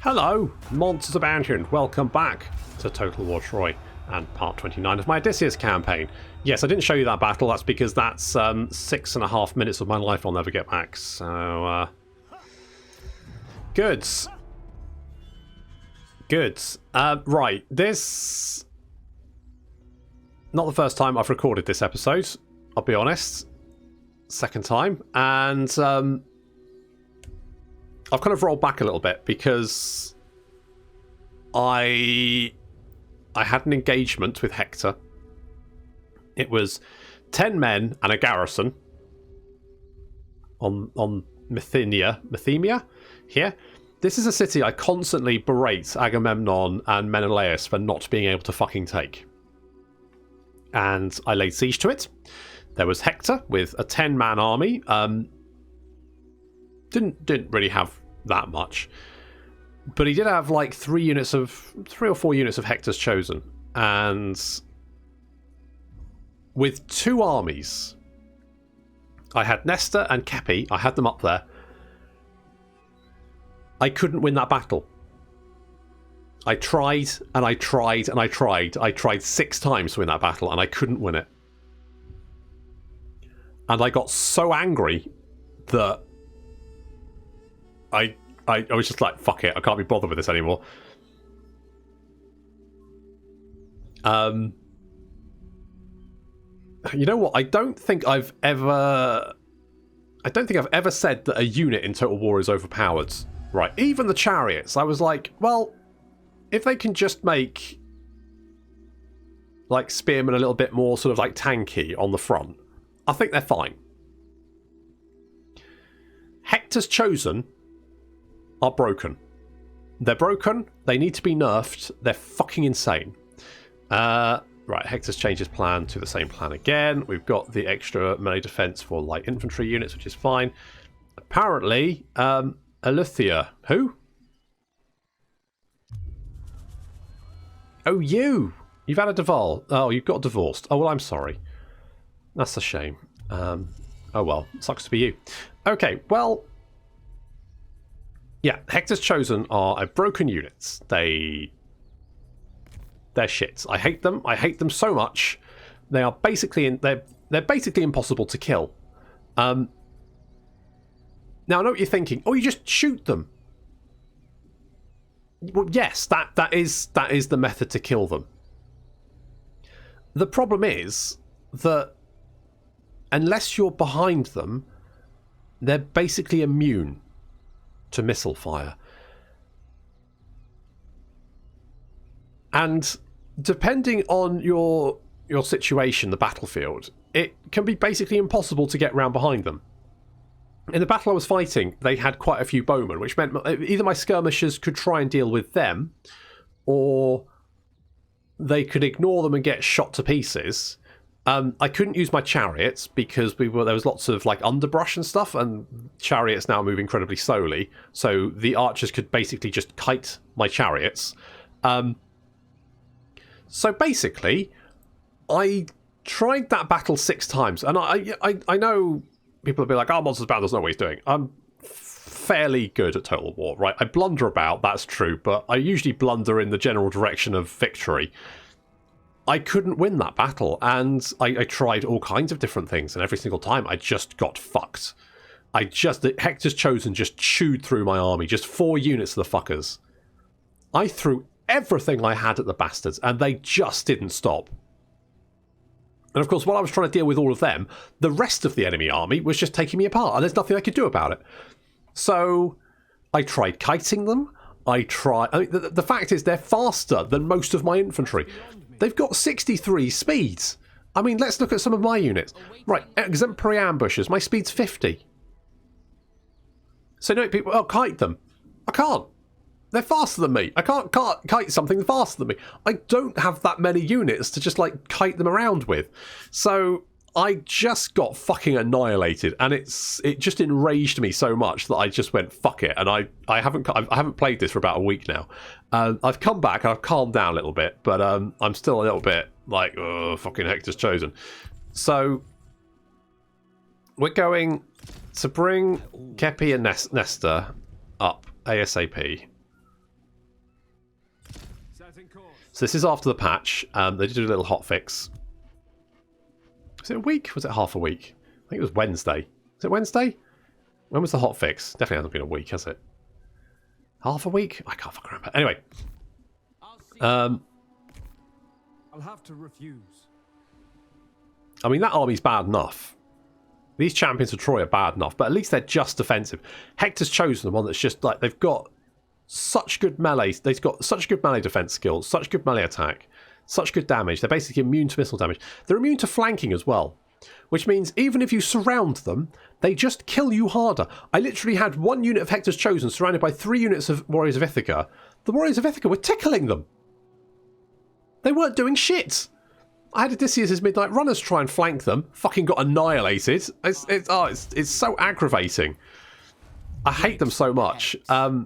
Hello, MonstersAbound here, and welcome back to Total War Troy and part 29 of my Odysseus campaign. Yes, I didn't show you that battle, that's because that's 6.5 minutes of my life I'll never get back, so goods. Right, this... not the first time I've recorded this episode, I'll be honest. Second time, and I've kind of rolled back a little bit because I had an engagement with Hector. It was 10 men and a garrison on Methemia here. This is a city I constantly berate Agamemnon and Menelaus for not being able to fucking take. And I laid siege to it. There was Hector with a 10-man army. Didn't really have that much, but he did have like 3 or 4 units of Hector's Chosen, and with 2 armies, I had Nestor and Kepi. I had them up there. I couldn't win that battle. I tried and I tried and I tried. I tried 6 times to win that battle, and I couldn't win it. And I got so angry that I was just like, fuck it, I can't be bothered with this anymore. You know what? I don't think I've ever said that a unit in Total War is overpowered. Right, even the chariots. I was like, well, if they can just make like spearmen a little bit more sort of like tanky on the front, I think they're fine. Hector's Chosen are broken. They're broken. They need to be nerfed. They're fucking insane. Right, Hector's changed his plan to the same plan again. We've got the extra melee defense for light infantry units, which is fine. Apparently, Alethea. Who? Oh, you! You've had a divorce. Oh, you've got divorced. Oh, well, I'm sorry. That's a shame. Oh, well, sucks to be you. Okay, well... yeah, Hector's Chosen are a broken units. They're shit. I hate them. I hate them so much. They are basically they're basically impossible to kill. Now I know what you're thinking. Oh, you just shoot them. Well, yes, that is the method to kill them. The problem is that unless you're behind them, they're basically immune to missile fire. And depending on your situation, the battlefield, it can be basically impossible to get round behind them. In the battle I was fighting, they had quite a few bowmen, which meant either my skirmishers could try and deal with them, or they could ignore them and get shot to pieces. I couldn't use my chariots because there was lots of like underbrush and stuff, and chariots now move incredibly slowly, so the archers could basically just kite my chariots. So basically, I tried that battle 6 times, and I know people will be like, oh, MonstersAbound doesn't know what he's doing. I'm fairly good at Total War, right? I blunder about, that's true, but I usually blunder in the general direction of victory. I couldn't win that battle, and I tried all kinds of different things, and every single time I just got fucked. Hector's Chosen just chewed through my army, just 4 units of the fuckers. I threw everything I had at the bastards, and they just didn't stop. And of course, while I was trying to deal with all of them, the rest of the enemy army was just taking me apart, and there's nothing I could do about it. So I tried kiting them. The fact is, they're faster than most of my infantry. They've got 63 speeds. I mean, let's look at some of my units. Right, exemplary ambushers. My speed's 50. So no, people, oh, kite them. I can't. They're faster than me. I can't kite something faster than me. I don't have that many units to just like kite them around with. So I just got fucking annihilated, and it just enraged me so much that I just went fuck it. And I haven't played this for about a week now. I've come back and I've calmed down a little bit, but I'm still a little bit like, oh, fucking Hector's Chosen. So we're going to bring Kepi and Nestor up ASAP. So this is after the patch. They did a little hotfix. Was it a week? Was it half a week? I think it was Wednesday. Was it Wednesday? When was the hotfix? Definitely hasn't been a week, has it? Half a week? I can't fucking remember. Anyway. I'll have to refuse. I mean, that army's bad enough. These champions of Troy are bad enough, but at least they're just defensive. Hector's chosen the one that's just like, they've got such good melee. They've got such good melee defense skills, such good melee attack, such good damage. They're basically immune to missile damage. They're immune to flanking as well, which means even if you surround them, they just kill you harder. I literally had one unit of Hector's chosen surrounded by 3 units of Warriors of Ithaca. The Warriors of Ithaca were tickling them. They weren't doing shit. I had Odysseus' Midnight Runners try and flank them. Fucking got annihilated. It's so aggravating. I hate them so much. I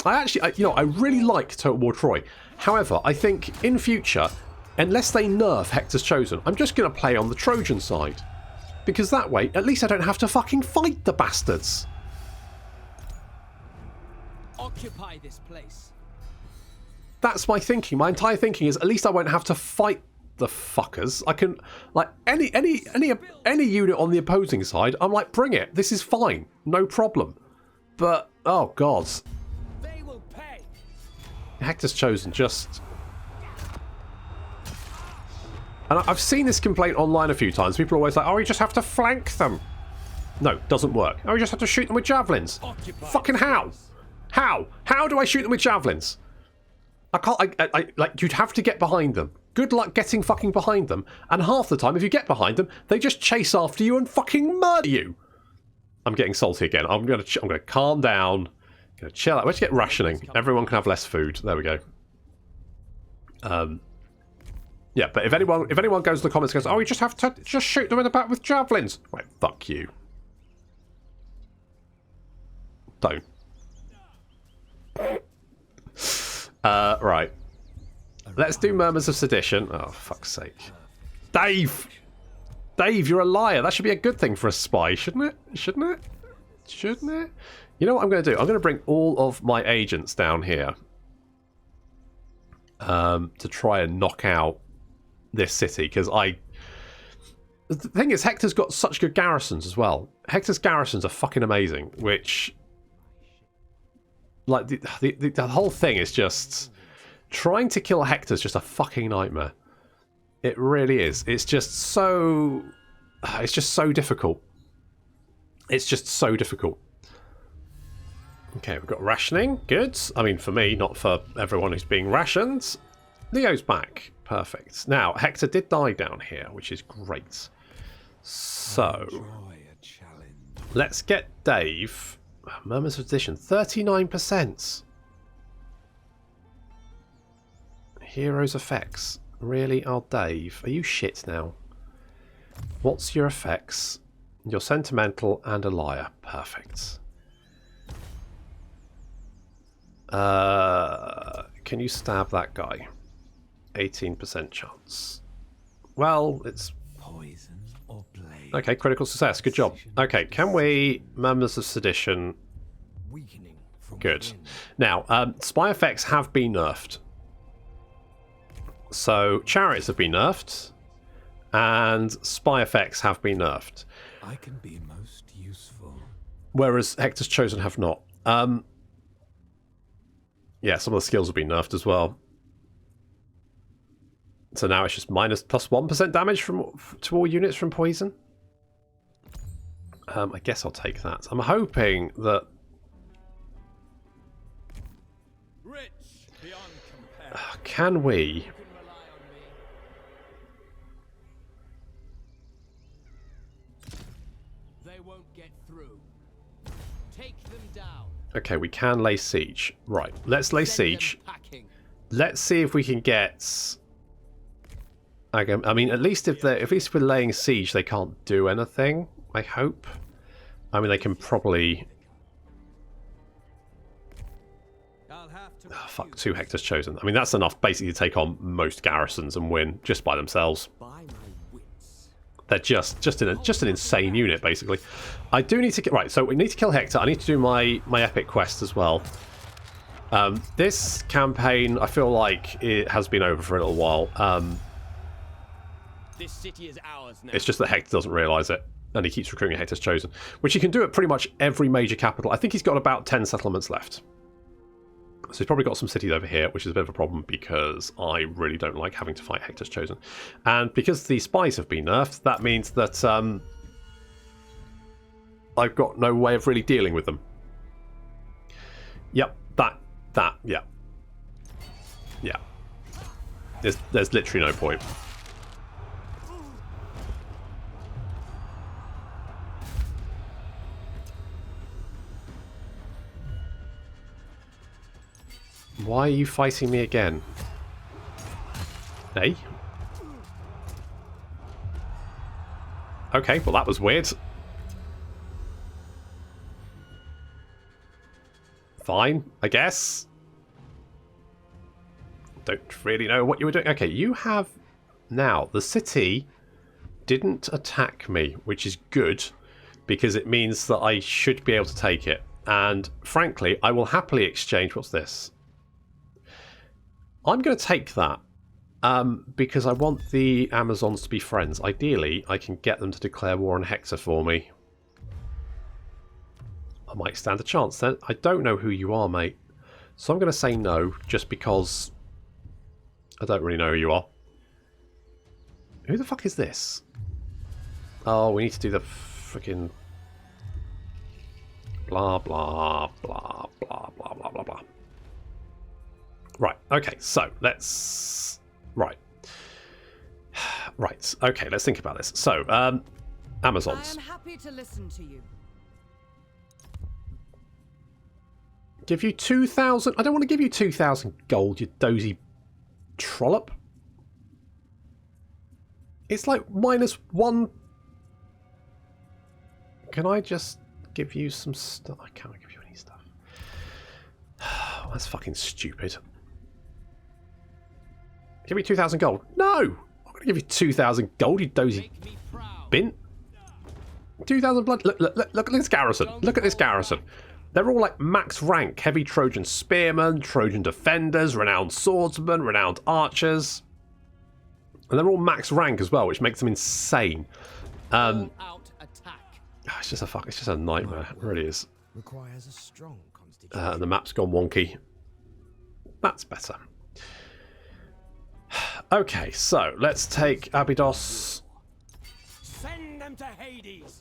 really like Total War Troy. However, I think in future, unless they nerf Hector's Chosen, I'm just going to play on the Trojan side. Because that way, at least I don't have to fucking fight the bastards. Occupy this place. That's my thinking. My entire thinking is at least I won't have to fight the fuckers. I can, like, any unit on the opposing side, I'm like, bring it. This is fine. No problem. But, oh god. They will pay. Hector's Chosen just... And I've seen this complaint online a few times. People are always like, oh, you just have to flank them. No, doesn't work. Oh, you just have to shoot them with javelins. Fucking how? How? How do I shoot them with javelins? I can't, like, you'd have to get behind them. Good luck getting fucking behind them. And half the time, if you get behind them, they just chase after you and fucking murder you. I'm getting salty again. I'm gonna calm down. I'm gonna chill out. Let's get rationing. Everyone can have less food. There we go. Yeah, but if anyone goes to the comments and goes, oh, you just have to just shoot them in the back with javelins. Right, fuck you. Don't. Right. Let's do Murmurs of Sedition. Oh, fuck's sake. Dave! Dave, you're a liar. That should be a good thing for a spy, shouldn't it? Shouldn't it? Shouldn't it? You know what I'm going to do? I'm going to bring all of my agents down here. To try and knock out this city, because the thing is, Hector's got such good garrisons as well. Hector's garrisons are fucking amazing, which... Like, the whole thing is just... Trying to kill Hector's just a fucking nightmare. It really is. It's just so... It's just so difficult. It's just so difficult. Okay, we've got rationing. Good. I mean, for me, not for everyone who's being rationed. Leo's back. Perfect. Now, Hector did die down here, which is great. So... Let's get Dave... Murmurs of Sedition, 39%. Heroes effects. Really? Oh, Dave. Are you shit now? What's your effects? You're sentimental and a liar. Perfect. Can you stab that guy? 18% chance. Well, it's... Poison or blade. Okay, critical success. Good job. Okay, can we... Murmurs of Sedition. Good. Now, spy effects have been nerfed. So, chariots have been nerfed. And spy effects have been nerfed. I can be most useful. Whereas Hector's Chosen have not. Yeah, some of the skills have been nerfed as well. So now it's just plus 1% damage to all units from poison. I guess I'll take that. I'm hoping that... Rich beyond compare. Can we... They won't get through. Take them down. Okay, we can lay siege. Right, let's lay siege. Let's see if we can get... I mean, at least if we're laying siege, they can't do anything, I hope. I mean, they can probably... Oh, fuck, 2 Hectors chosen. I mean, that's enough basically to take on most garrisons and win just by themselves. They're just an insane unit, basically. I do need to get... Right, so we need to kill Hector. I need to do my epic quest as well. This campaign, I feel like it has been over for a little while. This city is ours now. It's just that Hector doesn't realise it, and he keeps recruiting Hector's Chosen, which he can do at pretty much every major capital. I think he's got about 10 settlements left. So he's probably got some cities over here, which is a bit of a problem because I really don't like having to fight Hector's Chosen. And because the spies have been nerfed, that means that I've got no way of really dealing with them. Yep, yeah. Yeah. There's literally no point. Why are you fighting me again? Hey? Okay, well that was weird. Fine, I guess. Don't really know what you were doing. Okay, you have... Now, the city didn't attack me, which is good, because it means that I should be able to take it. And, frankly, I will happily exchange... What's this? I'm going to take that, because I want the Amazons to be friends. Ideally, I can get them to declare war on Hector for me. I might stand a chance then. I don't know who you are, mate. So I'm going to say no, just because I don't really know who you are. Who the fuck is this? Oh, we need to do the freaking blah, blah, blah, blah, blah, blah, blah, blah. Right, okay, so let's... Right. Right, okay, let's think about this. So, Amazons. I am happy to listen to you. Give you 2,000... I don't want to give you 2,000 gold, you dozy trollop. It's like -1... Can I just give you some stuff? I can't give you any stuff. That's fucking stupid. Give me 2,000 gold. No! I'm going to give you 2,000 gold, you dozy bint. 2,000 blood. Look at this garrison. Look at this garrison. They're all like max rank. Heavy Trojan spearmen, Trojan defenders, renowned swordsmen, renowned archers. And they're all max rank as well, which makes them insane. It's just a nightmare. It really is. Requires a strong constitution. And the map's gone wonky. That's better. Okay, so let's take Abydos. Send them to Hades.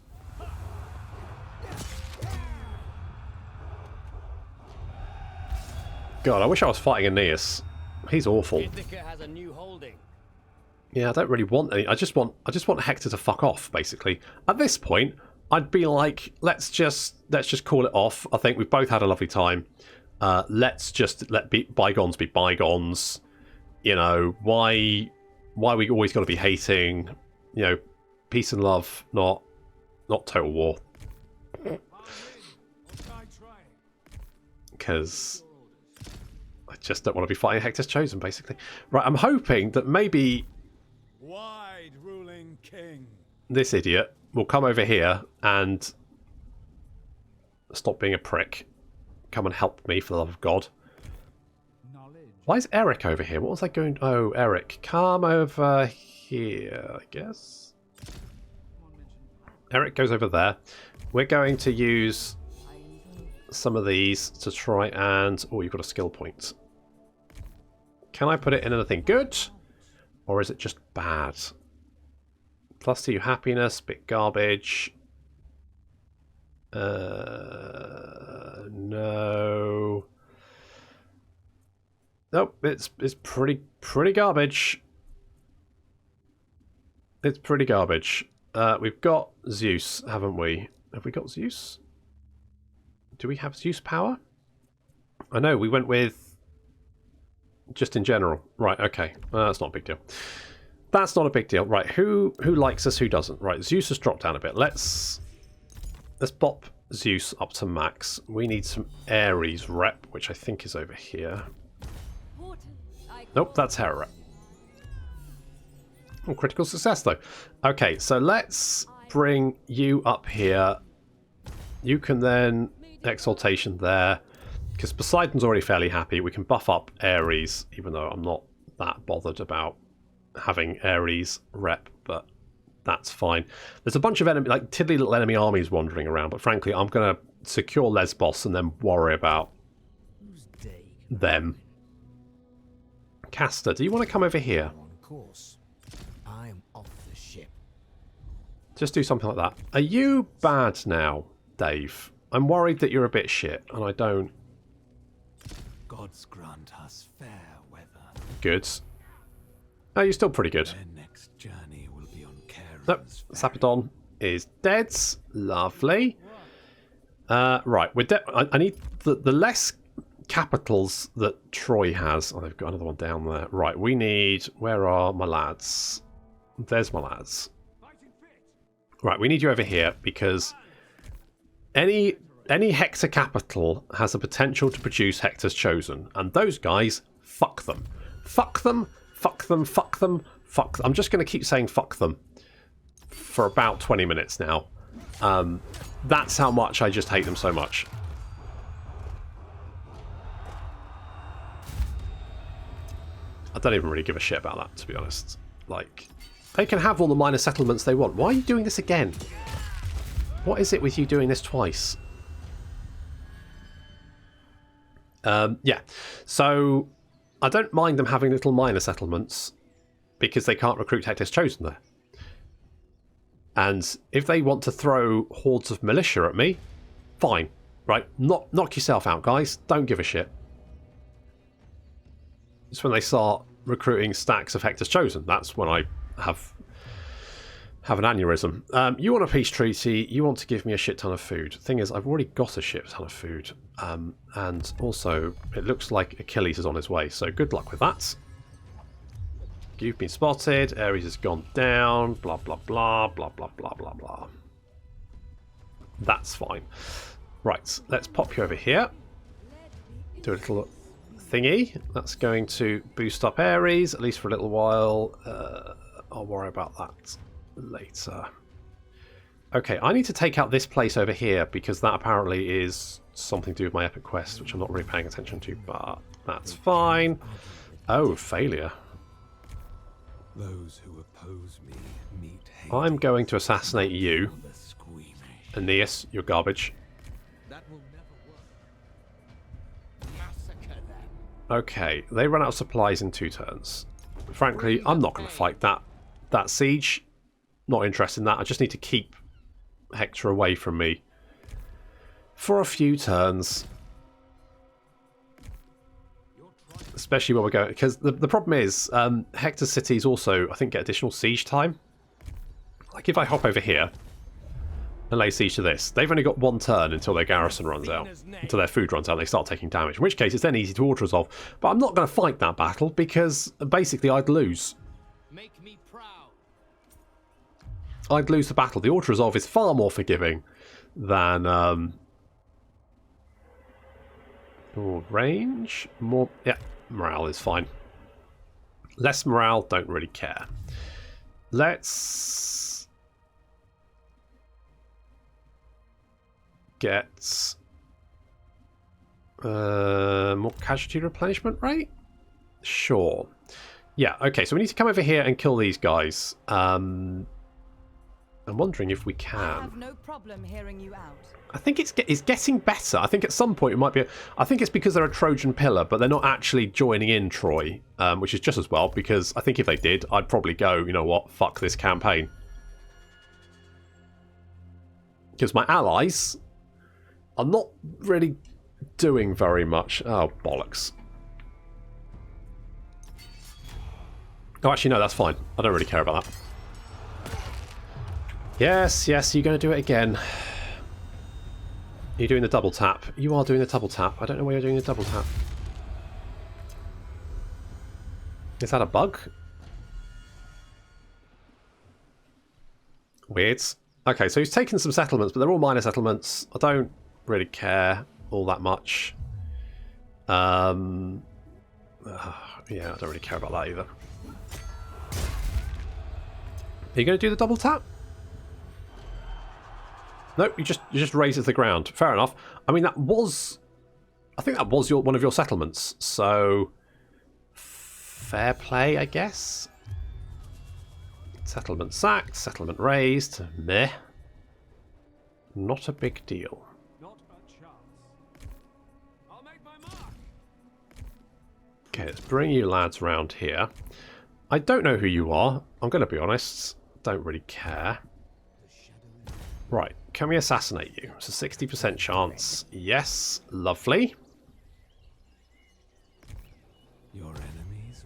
God, I wish I was fighting Aeneas. He's awful. Ithaca has a new holding. Yeah, I don't really want any. I just want Hector to fuck off, basically. At this point, I'd be like, let's just call it off. I think we've both had a lovely time. Let's just let bygones be bygones. You know, why we always got to be hating? You know, peace and love, not total war. Because I just don't want to be fighting Hector's Chosen, basically. Right, I'm hoping that maybe Wide ruling king. this idiot will come over here and stop being a prick. Come and help me, for the love of God. Why is Eric over here? What was I going... Oh, Eric. Come over here, I guess. Eric goes over there. We're going to use some of these to try and... Oh, you've got a skill point. Can I put it in anything good? Or is it just bad? +2 happiness, bit garbage. No. Nope, it's pretty garbage. It's pretty garbage. We've got Zeus, haven't we? Have we got Zeus? Do we have Zeus power? I know, we went with just in general. Right, okay. That's not a big deal. That's not a big deal. Right, who likes us, who doesn't? Right, Zeus has dropped down a bit. Let's bop Zeus up to max. We need some Ares rep, which I think is over here. Nope, that's Hera rep. Oh, critical success though. Okay, so let's bring you up here. You can then exaltation there. Because Poseidon's already fairly happy. We can buff up Ares, even though I'm not that bothered about having Ares rep, but that's fine. There's a bunch of enemy, like tiddly little enemy armies wandering around, but frankly, I'm going to secure Lesbos and then worry about them. Castor, do you want to come over here? On course. I'm off the ship. Just do something like that. Are you bad now, Dave? I'm worried that you're a bit shit, and I don't... Gods grant us fair weather. Good. Oh, you're still pretty good. Their next journey will be on Carol's Nope. Sabotage is dead. Lovely. Right, we're I need the less capitals that Troy has. Oh, they've got another one down there. Right, we need... Where are my lads? There's my lads. Right, we need you over here because any Hector capital has the potential to produce Hector's Chosen, and those guys, fuck them. Fuck them, fuck them, fuck them, fuck them. I'm just going to keep saying fuck them for about 20 minutes now. That's how much I just hate them so much. I don't even really give a shit about that, to be honest. Like, they can have all the minor settlements they want. Why are you doing this again? What is it with you doing this twice? Yeah, so I don't mind them having little minor settlements because they can't recruit Hector's Chosen there. And if they want to throw hordes of militia at me, fine, right? Knock yourself out, guys. Don't give a shit. It's when they start recruiting stacks of Hector's Chosen. That's when I have an aneurysm. You want a peace treaty. You want to give me a shit ton of food. Thing is, I've already got a shit ton of food. And also, it looks like Achilles is on his way. So good luck with that. You've been spotted. Ares has gone down. Blah, blah, blah. Blah, blah, blah, blah, blah. That's fine. Right, let's pop you over here. Do a little thingy. That's going to boost up Ares, at least for a little while. I'll worry about that later. Okay, I need to take out this place over here because that apparently is something to do with my epic quest, which I'm not really paying attention to, but that's fine. Oh, failure. Those who oppose me meet hate. I'm going to assassinate you. Aeneas, you're garbage. That will never work. Massacre them. Okay, they run out of supplies in 2 turns. Frankly, I'm not going to fight that siege. Not interested in that. I just need to keep Hector away from me for a few turns. Especially when we're going... Because the problem is, Hector's cities also, I think, get additional siege time. Like, if I hop over here and lay siege to this, they've only got 1 turn until their garrison runs out. Until their food runs out and they start taking damage. In which case, it's then easy to auto-resolve. But I'm not going to fight that battle because, basically, I'd lose. Make me proud. I'd lose the battle. The auto-resolve is far more forgiving than... More range? More... Yeah, morale is fine. Less morale, don't really care. Let's... get... more casualty replenishment rate? Sure. Yeah, okay, so we need to come over here and kill these guys. I'm wondering if we I can. have no problem hearing you out. I think it's getting better. I think at some point it might be... I think it's because they're a Trojan pillar, but they're not actually joining in Troy, which is just as well, because I think if they did, I'd probably go, you know what, fuck this campaign. Because my allies are not really doing very much. Oh, bollocks. Oh, actually, no, that's fine. I don't really care about that. Yes, yes, you're going to do it again. You're doing the double tap. You are doing the double tap. I don't know why you're doing the double tap. Is that a bug? Weird. Okay, so he's taken some settlements, but they're all minor settlements. I don't really care all that much. Yeah, I don't really care about that either. Are you going to do the double tap? Nope, you just raise it to the ground. Fair enough. I mean, that was I think that was one of your settlements. So fair play, I guess. Settlement sacked, settlement raised. Meh. Not a big deal. Not a chance. I'll make my mark. Okay, let's bring you lads around here. I don't know who you are. I'm going to be honest. Don't really care. Right, can we assassinate you? It's a 60% chance. Yes, lovely. Your enemies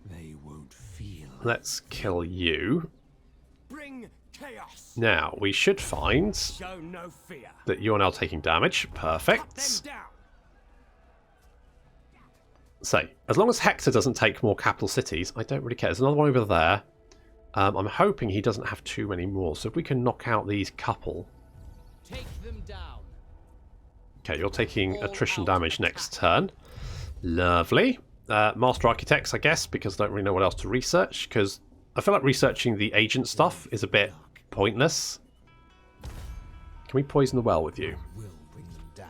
they won't feel. Let's kill you. Bring chaos. Now, we should find Show no fear. that you're now taking damage. Perfect. Them down. So, as long as Hector doesn't take more capital cities, I don't really care. There's another one over there. I'm hoping he doesn't have too many more. So if we can knock out these couple. Take them down. Okay, you're taking attrition damage next turn. Lovely. Master Architects, I guess, because I don't really know what else to research. Because I feel like researching the agent stuff is a bit pointless. Can we poison the well with you?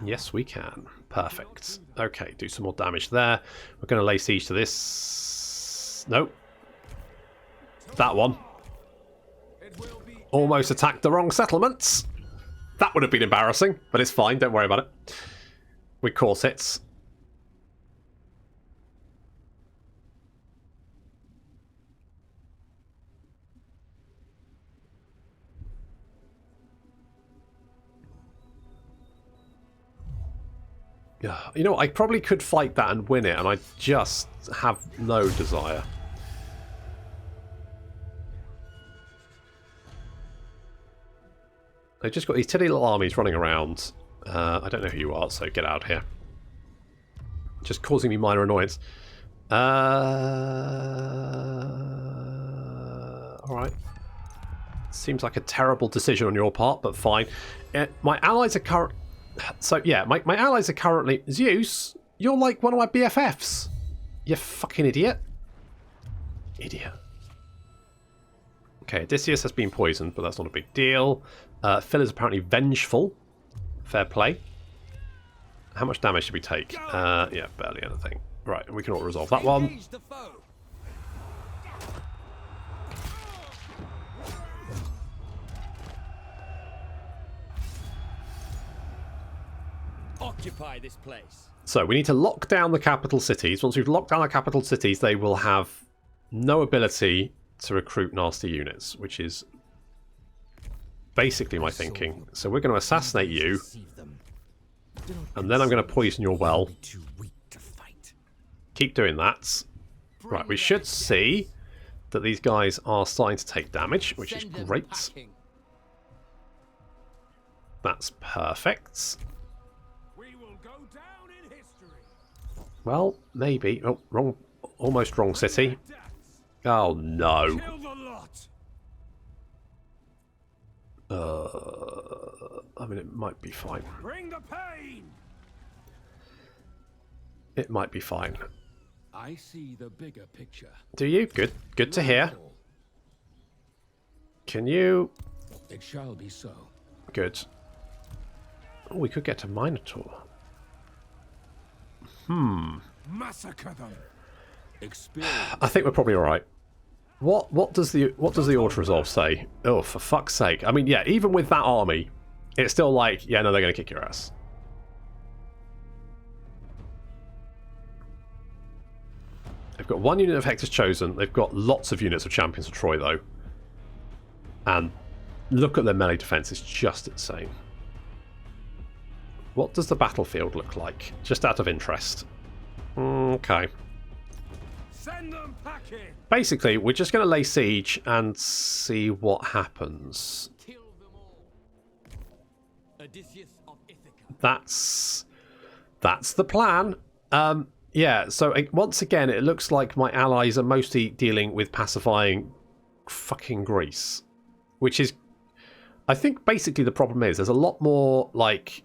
Yes, we can. Perfect. Okay, do some more damage there. We're going to lay siege to this. Nope. That one. Almost attacked the wrong settlements. That would have been embarrassing, but it's fine. Don't worry about it. We corsets. You know, I probably could fight that and win it, and I just have no desire. They've just got these tiny little armies running around. I don't know who you are, so get out of here. Just causing me minor annoyance. Alright. Seems like a terrible decision on your part, but fine. My allies are current... So, yeah, my allies are currently... Zeus, you're like one of my BFFs. You fucking idiot. Idiot. Okay, Odysseus has been poisoned, but that's not a big deal. Phil is apparently vengeful. Fair play. How much damage did we take? Yeah, barely anything. Right, we can all resolve that one. Engage the foe. Occupy this place. So we need to lock down the capital cities. Once we've locked down the capital cities, they will have no ability to recruit nasty units, which is basically my thinking. So we're going to assassinate you, and then I'm going to poison your well. Keep doing that. Right, we should see that these guys are starting to take damage, which is great. That's perfect. Well, maybe. Oh, wrong. Almost wrong city. Oh, no. I mean, it might be fine. Bring the pain. It might be fine. I see the bigger picture. Do you? Good. Good to hear. Can you... It shall be so. Good. Oh, we could get to Minotaur. Massacre them. I think we're probably all right. What does the auto resolve say? Oh, for fuck's sake! I mean, yeah, even with that army, it's still like, yeah, no, they're gonna kick your ass. They've got one unit of Hector's chosen. They've got lots of units of Champions of Troy though, and look at their melee defense; it's just insane. What does the battlefield look like? Just out of interest. Okay. Send them packing. Basically, we're just going to lay siege and see what happens. Kill them all. Odysseus of Ithaca. That's the plan. Yeah, so once again, it looks like my allies are mostly dealing with pacifying fucking Greece. Which is... I think basically the problem is there's a lot more, like,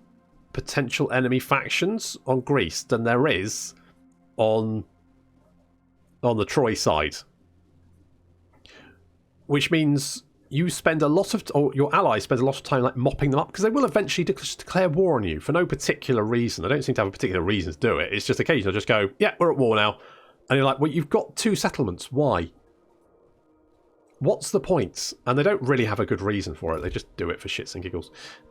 potential enemy factions on Greece than there is on the Troy side. Which means you spend a lot of, or your allies spend a lot of time like mopping them up, because they will eventually declare war on you for no particular reason. They don't seem to have a particular reason to do it. It's just occasionally just go, yeah, we're at war now. And you're like, well, you've got 2 settlements. Why? What's the point? And they don't really have a good reason for it. They just do it for shits and giggles.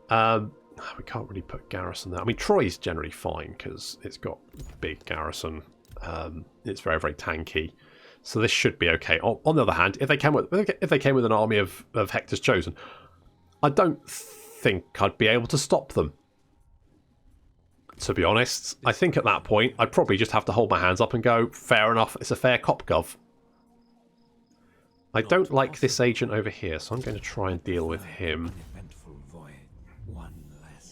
We can't really put garrison there. I mean, Troy's generally fine because it's got big garrison. It's very, very tanky. So this should be okay. On the other hand, if they came with an army of Hector's Chosen, I don't think I'd be able to stop them. To be honest, I think at that point I'd probably just have to hold my hands up and go, fair enough, it's a fair cop gov. I don't like this agent over here, so I'm going to try and deal with him.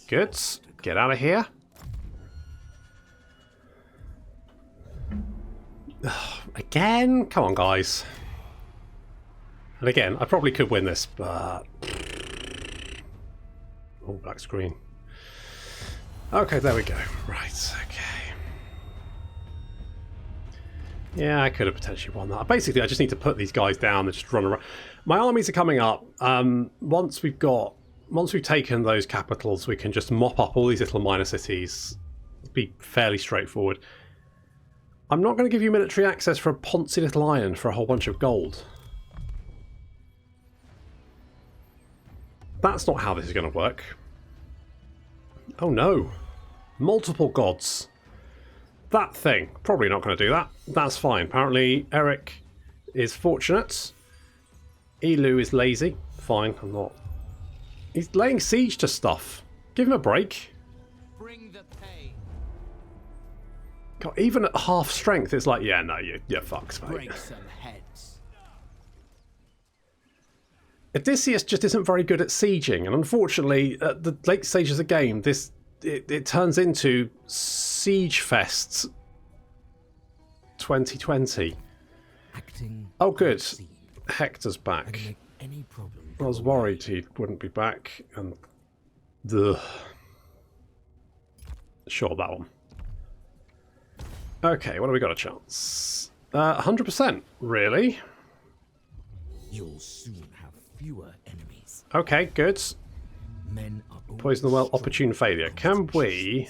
Good. Get out of here. Again? Come on, guys. And again, I probably could win this, but... Oh, black screen. Okay, there we go. Right, okay. Yeah, I could have potentially won that. Basically, I just need to put these guys down and just run around. My armies are coming up. Once we've taken those capitals, we can just mop up all these little minor cities. It'll be fairly straightforward. I'm not going to give you military access for a poncy little iron for a whole bunch of gold. That's not how this is going to work. Oh no. Multiple gods. That thing. Probably not going to do that. That's fine. Apparently Eric is fortunate. Elu is lazy. Fine, I'm not. He's laying siege to stuff. Give him a break. Bring the pain. God, even at half strength, it's like, yeah, no, you're fucked, mate. Break some heads. Odysseus just isn't very good at sieging, and unfortunately, at the late stages of the game, it turns into Siege Fest 2020. Oh, good. Hector's back. I was worried he wouldn't be back, and sure, that one. Okay, what have we got a chance? 100%, really? You'll soon have fewer enemies. Okay, good. Men are Poison the well, opportune failure. Can we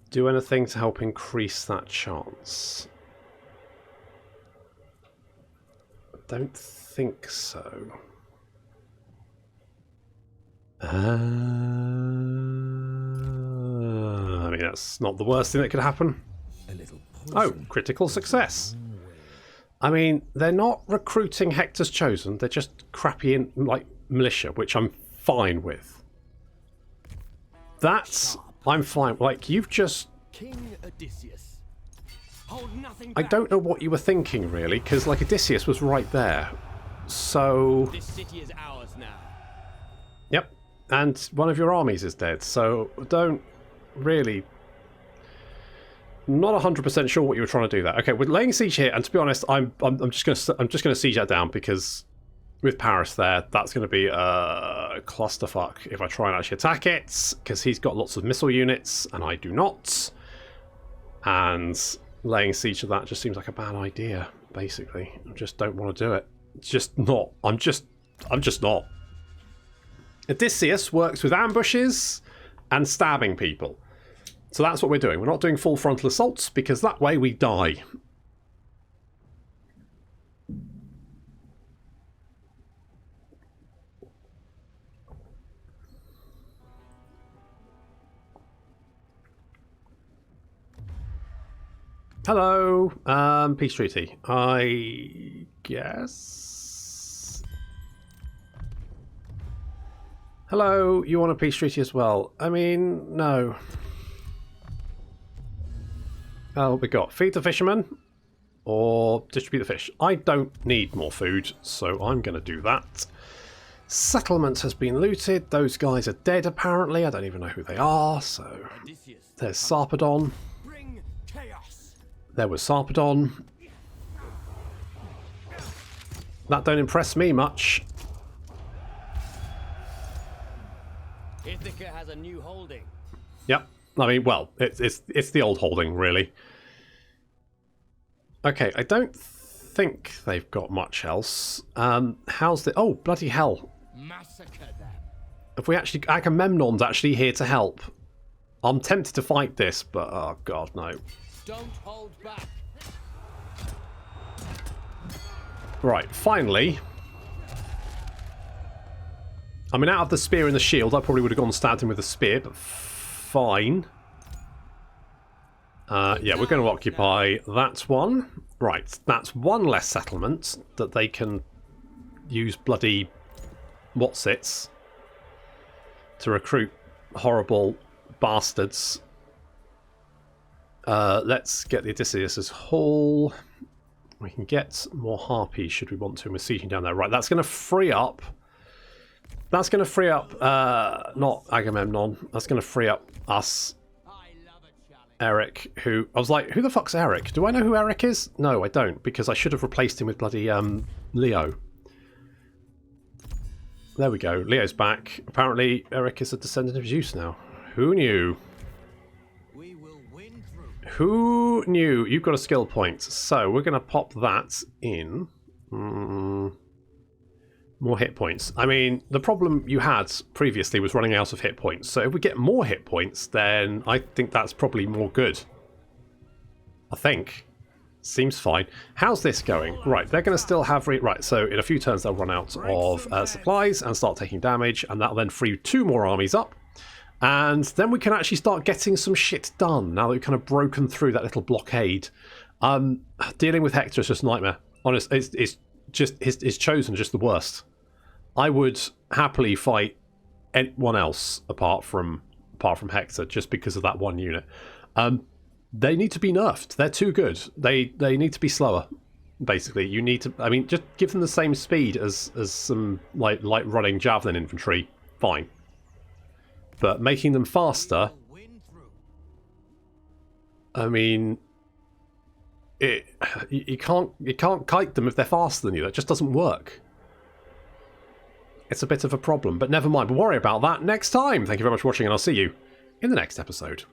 do anything to help increase that chance? I don't think so. I mean, that's not the worst thing that could happen. Oh, critical success. I mean, they're not recruiting Hector's Chosen. They're just crappy in, like, militia, which I'm fine with. That's... I'm fine. Like, you've just... King Odysseus. Hold nothing I back. don't know what you were thinking, really, because, like, Odysseus was right there. So... This city is ours now. Yep. And one of your armies is dead, so don't really... Not 100% sure what you were trying to do there. Okay, we're laying siege here, and to be honest, I'm just gonna siege that down, because with Paris there, that's going to be a clusterfuck if I try and actually attack it, because he's got lots of missile units and I do not. And laying siege to that just seems like a bad idea, basically. I just don't want to do it. It's just not. I'm just not. Odysseus works with ambushes and stabbing people. So that's what we're doing. We're not doing full frontal assaults, because that way we die. Hello, peace treaty. I guess. Hello, you want a peace treaty as well? I mean, no. What we got? Feed the fishermen or distribute the fish. I don't need more food, so I'm going to do that. Settlement has been looted. Those guys are dead, apparently. I don't even know who they are, so... There's Sarpedon. Bring chaos. There was Sarpedon. That don't impress me much. Ithaca has a new holding. Yep. I mean, well, it's the old holding, really. Okay, I don't think they've got much else. How's the... Oh, bloody hell. Massacre them. If we actually... Agamemnon's actually here to help. I'm tempted to fight this, but... Oh, God, no. Don't hold back. Right, finally. I mean, out of the spear and the shield, I probably would have gone and stabbed him with a spear, but fine. Yeah, we're going to occupy that one. Right, that's one less settlement that they can use bloody what's-its to recruit horrible bastards. Let's get the Odysseus' Hall. We can get more harpies should we want to. We're sieging down there. Right, that's going to free up... That's going to free up... not Agamemnon. That's going to free up us. Eric, who... I was like, who the fuck's Eric? Do I know who Eric is? No, I don't, because I should have replaced him with bloody Leo. There we go. Leo's back. Apparently, Eric is a descendant of Zeus now. Who knew? We will win through. Who knew? You've got a skill point. So, we're going to pop that in. More hit points. I mean, the problem you had previously was running out of hit points. So if we get more hit points, then I think that's probably more good. I think. Seems fine. How's this going? Right, they're going to still have... Right, so in a few turns they'll run out of supplies and start taking damage, and that'll then free 2 more armies up. And then we can actually start getting some shit done, now that we've kind of broken through that little blockade. Dealing with Hector is just a nightmare. Honestly, it's just... His chosen just the worst. I would happily fight anyone else apart from Hector, just because of that one unit. They need to be nerfed. They're too good. They need to be slower. Basically, you need to. I mean, just give them the same speed as some light running javelin infantry. Fine, but making them faster. I mean, you can't kite them if they're faster than you. That just doesn't work. It's a bit of a problem, but never mind. We'll worry about that next time. Thank you very much for watching, and I'll see you in the next episode.